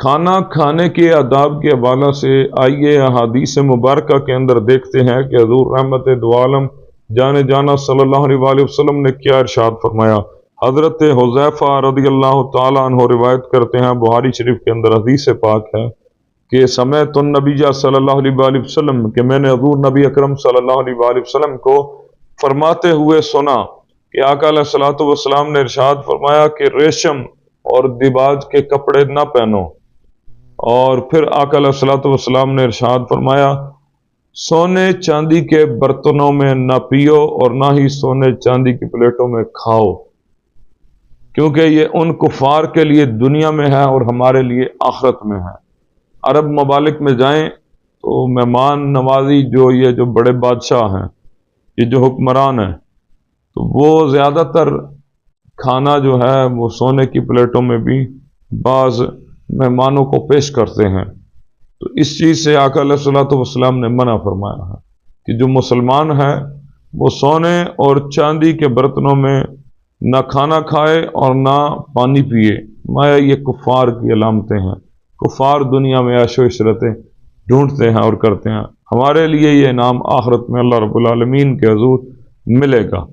کھانا کھانے کے آداب کے حوالے سے آئیے احادیث مبارکہ کے اندر دیکھتے ہیں کہ حضور رحمت دو عالم جانے جانا صلی اللہ علیہ وآلہ وسلم نے کیا ارشاد فرمایا۔ حضرت حذیفہ رضی اللہ تعالیٰ عنہ روایت کرتے ہیں، بخاری شریف کے اندر حدیث پاک ہے کہ سمعت النبی صلی اللہ علیہ وآلہ وسلم کہ میں نے حضور نبی اکرم صلی اللہ علیہ وآلہ وسلم کو فرماتے ہوئے سنا کہ آقا علیہ الصلوۃ والسلام نے ارشاد فرمایا کہ ریشم اور دیباج کے کپڑے نہ پہنو، اور پھر آقا علیہ الصلوۃ والسلام نے ارشاد فرمایا سونے چاندی کے برتنوں میں نہ پیو اور نہ ہی سونے چاندی کی پلیٹوں میں کھاؤ، کیونکہ یہ ان کفار کے لیے دنیا میں ہے اور ہمارے لیے آخرت میں ہے۔ عرب ممالک میں جائیں تو مہمان نوازی جو بڑے بادشاہ ہیں، یہ جو حکمران ہیں، تو وہ زیادہ تر کھانا جو ہے وہ سونے کی پلیٹوں میں بھی بعض مہمانوں کو پیش کرتے ہیں۔ تو اس چیز سے آقا علیہ الصلوۃ والسلام نے منع فرمایا ہے کہ جو مسلمان ہے وہ سونے اور چاندی کے برتنوں میں نہ کھانا کھائے اور نہ پانی پیے، مایا یہ کفار کی علامتیں ہیں۔ کفار دنیا میں عیش و عشرتیں ڈھونڈتے ہیں اور کرتے ہیں، ہمارے لیے یہ انعام آخرت میں اللہ رب العالمین کے حضور ملے گا۔